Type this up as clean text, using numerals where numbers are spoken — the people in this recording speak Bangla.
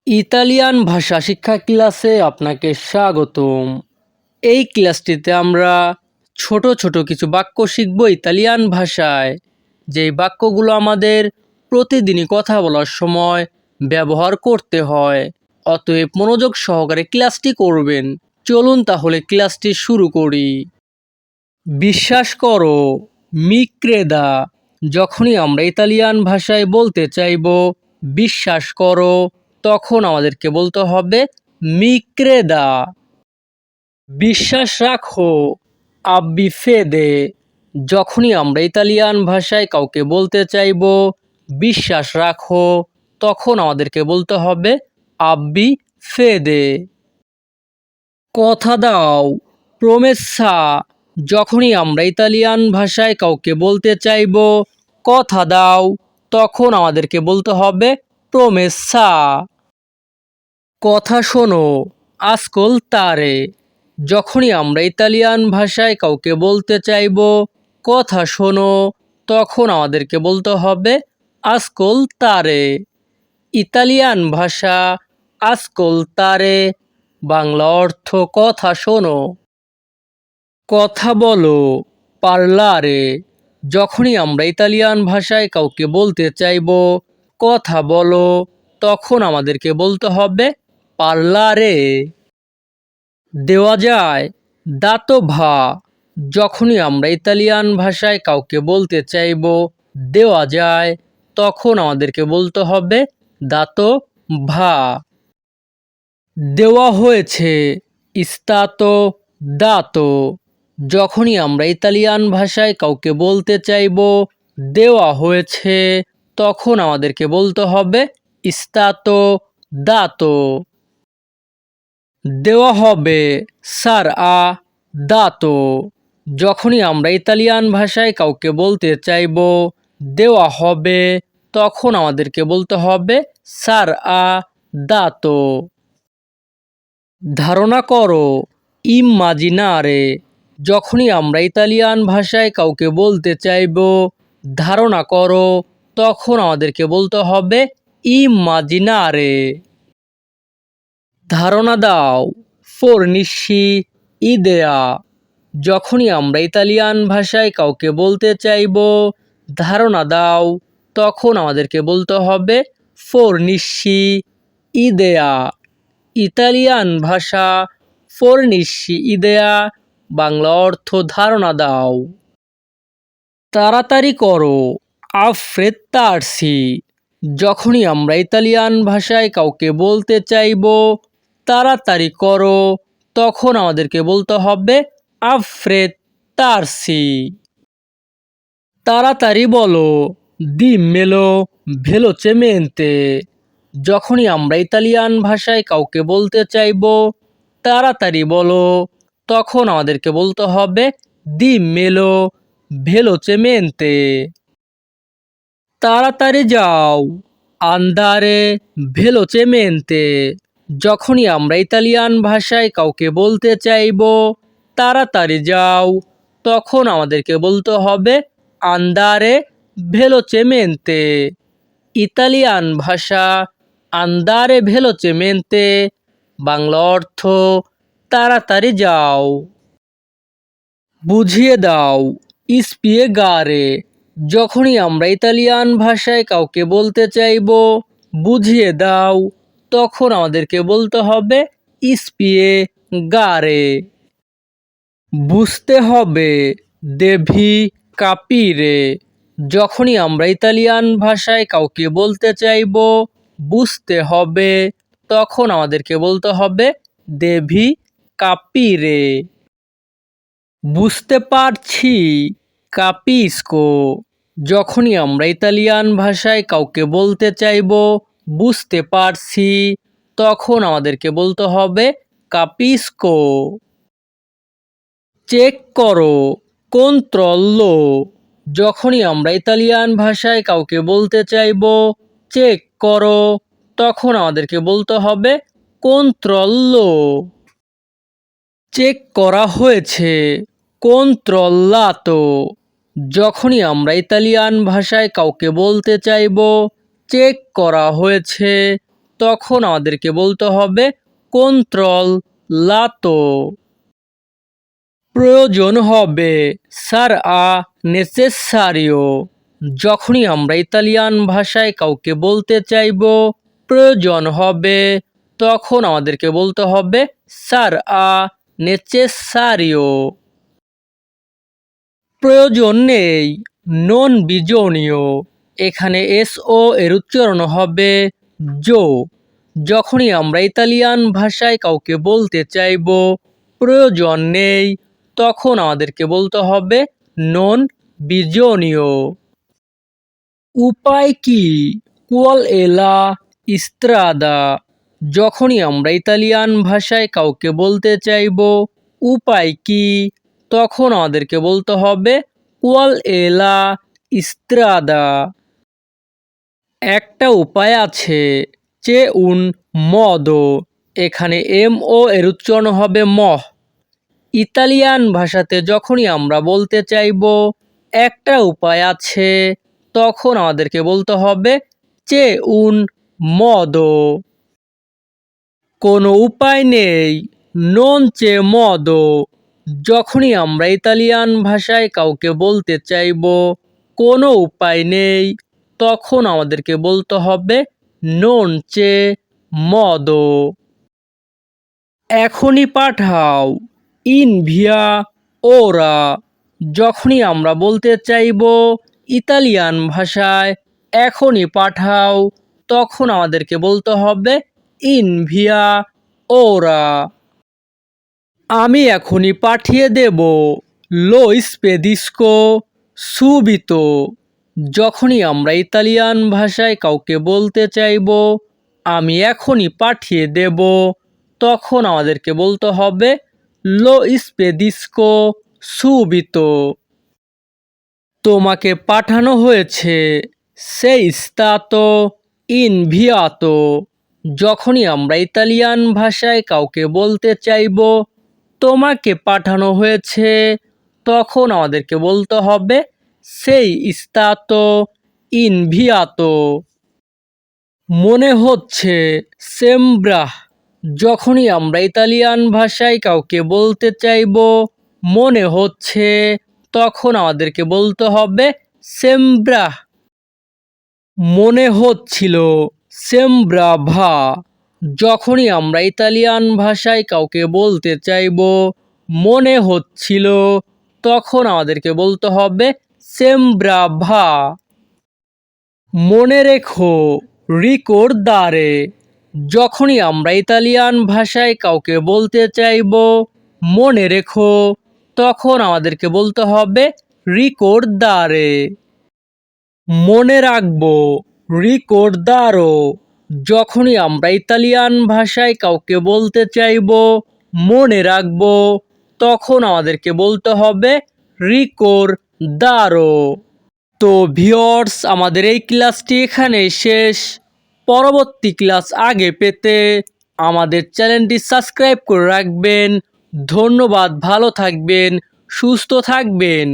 ইতালিয়ান ভাষা শিক্ষা ক্লাসে আপনাকে স্বাগতম। এই ক্লাসটিতে আমরা ছোট ছোট কিছু বাক্য শিখব ইতালিয়ান ভাষায়, যেই বাক্যগুলো আমাদের প্রতিদিনই কথা বলার সময় ব্যবহার করতে হয়। অতএব মনোযোগ সহকারে ক্লাসটি করবেন। চলুন তাহলে ক্লাসটি শুরু করি। বিশ্বাস করো, মি ক্রেদা। যখনই আমরা ইতালিয়ান ভাষায় বলতে চাইব বিশ্বাস করো, তখন আমাদেরকে বলতে হবে মি ক্রেদা। বিশ্বাস রাখো, আব্বি ফেদে। যখনই আমরা ইতালিয়ান ভাষায় কাউকে বলতে চাইব বিশ্বাস রাখো, তখন আমাদেরকে বলতে হবে আব্বি ফেদে। কথা দাও, প্রমেসা। যখনই আমরা ইতালিয়ান ভাষায় কাউকে বলতে চাইব কথা দাও, তখন আমাদেরকে বলতে হবে প্রমেসা। কথা শোনো, আসcoltare। যখনই আমরা ইতালিয়ান ভাষায় কাউকে বলতে চাইব কথা শোনো, তখন আমাদেরকে বলতে হবে আসcoltare। ইতালিয়ান ভাষা আসcoltare, বাংলা অর্থ কথা শোনো। কথা বলো, পারলারে। যখনই আমরা ইতালিয়ান ভাষায় কাউকে বলতে চাইব কথা বলো, তখন আমাদেরকে বলতে হবে পারলারে। দেওয়া যায়, দাতো ভা। যখনই আমরা ইতালিয়ান ভাষায় কাউকে বলতে চাইব দেওয়া যায়, তখন আমাদেরকে বলতে হবে দাতো ভা। দেওয়া হয়েছে, ইস্তাতো দাতো। যখনই আমরা ইতালিয়ান ভাষায় কাউকে বলতে চাইব দেওয়া হয়েছে, তখন আমাদেরকে বলতে হবে ইস্তাতো দাতো। দেওয়া হবে, সার আ দাতো। যখনই আমরা ইতালিয়ান ভাষায় কাউকে বলতে চাইব দেওয়া হবে, তখন আমাদেরকে বলতে হবে সার আ দাতো। ধারণা করো, ইমাজিনারে। যখনই আমরা ইতালিয়ান ভাষায় কাউকে বলতে চাইব ধারণা করো, তখন আমাদেরকে বলতে হবে ইমাজিনারে। ধারণা দাও, ফোরনিসি ইদেয়া। যখনই আমরা ইতালিয়ান ভাষায় কাউকে বলতে চাইব ধারণা দাও, তখন আমাদেরকে বলতে হবে ফোরনিসি ইদেয়া। ইতালিয়ান ভাষা ফোরনিসি ইদেয়া, বাংলা অর্থ ধারণা দাও। তাড়াতাড়ি করো, আফ্রেত্তারসি। যখনই আমরা ইতালিয়ান ভাষায় কাউকে বলতে চাইব তাড়াতাড়ি করো, তখন আমাদেরকে বলতে হবে আফ্রেত্তারসি। তাড়াতাড়ি বলো, দিম্মেলো ভেলোচেমেন্তে। যখনই আমরা ইতালিয়ান ভাষায় কাউকে বলতে চাইব তাড়াতাড়ি বলো, তখন আমাদেরকে বলতে হবে দিম্মেলো ভেলোচেমেন্তে। তাড়াতাড়ি যাও, আন্দারে ভেলোচেমেন্তে। যখনই আমরা ইতালিয়ান ভাষায় কাউকে বলতে চাইব তাড়াতাড়ি যাও, তখন আমাদেরকে বলতে হবে আন্দারে ভেলোচেমেন্তে। ইতালিয়ান ভাষা আন্দারে ভেলোচেমেন্তে, বাংলা অর্থ তাড়াতাড়ি যাও। বুঝিয়ে দাও, স্পিয়েগারে। যখনই আমরা ইতালিয়ান ভাষায় কাউকে বলতে চাইব বুঝিয়ে দাও, তখন আমাদেরকে বলতে হবে স্পিয়েগারে। বুঝতে হবে, দেভি কাপিরে। যখনই আমরা ইতালিয়ান ভাষায় কাউকে বলতে চাইব বুঝতে হবে, তখন আমাদেরকে বলতে হবে দেভি কাপিরে। বুঝতে পারছি, কাপিস্কো। যখনই আমরা ইতালিয়ান ভাষায় কাউকে বলতে চাইব বুঝতে পারছি, তখন আমাদেরকে বলতে হবে কাপিস্কো। চেক করো, কন্ট্রোল্লো। যখনই আমরা ইতালিয়ান ভাষায় কাউকে বলতে চাইব চেক করো, তখন আমাদেরকে বলতে হবে কন্ট্রোল্লো। চেক করা হয়েছে, কন্ট্রোল্লাতো। যখনই আমরা ইতালিয়ান ভাষায় কাউকে বলতে চাইব চেক করা হয়েছে, তখন আমাদেরকে বলতে হবে controllato। প্রয়োজন হবে sarà necessario। যখনই আমরা ইতালিয়ান ভাষায় কাউকে বলতে চাইব প্রয়োজন হবে, তখন আমাদেরকে বলতে হবে sarà necessario। প্রয়োজন নেই non bisogno। এখানে SO এর উচ্চারণ হবে জো। যখনই আমরা ইতালিয়ান ভাষায় কাউকে বলতে চাইব প্রয়োজন নেই, তখন আমাদেরকে বলতে হবে non bisogno। উপায় কি qual è la strada। যখনই আমরা ইতালিয়ান ভাষায় কাউকে বলতে চাইব উপায় কি, তখন আমাদেরকে বলতে হবে qual è la strada। একটা উপায় আছে c'è un modo। এখানে MO এর উচ্চারণ হবে মহ। ইতালিয়ান ভাষাতে যখনই আমরা বলতে চাইব একটা উপায় আছে, তখন আমাদেরকে বলতে হবে c'è un modo। কোনো উপায় নেই non c'è modo। যখনই আমরা ইতালিয়ান ভাষায় কাউকে বলতে চাইব কোনো উপায় নেই, তখন আমাদেরকে বলতে হবে non c'è modo। এখনই পাঠাও invia ora। যখনই আমরা বলতে চাইব ইতালিয়ান ভাষায় এখনই পাঠাও, তখন আমাদেরকে বলতে হবে invia ora। আমি এখনই পাঠিয়ে দেব lo spedisco subito। যখনই আমরা ইতালিয়ান ভাষায় কাউকে বলতে চাইব আমি এখনই পাঠিয়ে দেব, তখন আমাদেরকে বলতে হবে lo spedisco subito। তোমাকে পাঠানো হয়েছে sei stato inviato। যখনই আমরা ইতালিয়ান ভাষায় কাউকে বলতে চাইব তোমাকে পাঠানো হয়েছে, তখন আমাদেরকে বলতে হবে sei stato inviato। মনে হচ্ছে sembra। যখনই আমরা ইতালিয়ান ভাষায় কাউকে বলতে চাইব মনে হচ্ছে, তখন আমাদেরকে বলতে হবে sembra। মনে হচ্ছিল sembrava। যখনই আমরা ইতালিয়ান ভাষায় কাউকে বলতে চাইব মনে হচ্ছিল, তখন আমাদেরকে বলতে হবে sembrava। মনে রেখো ricordare। যখনই আমরা ইতালিয়ান ভাষায় কাউকে বলতে চাইব মনে রেখো, তখন আমাদেরকে বলতে হবে ricordare। মনে রাখবো ricordaro। যখনই আমরা ইতালিয়ান ভাষায় কাউকে বলতে চাইব মনে রাখবো, তখন আমাদেরকে বলতে হবে ricordaro। তো ভিউয়ার্স, আমাদের এই ক্লাসটি এখানেই শেষ। পরবর্তী ক্লাস আগে পেতে আমাদের চ্যানেলটি সাবস্ক্রাইব করে রাখবেন। ধন্যবাদ, ভালো থাকবেন, সুস্থ থাকবেন।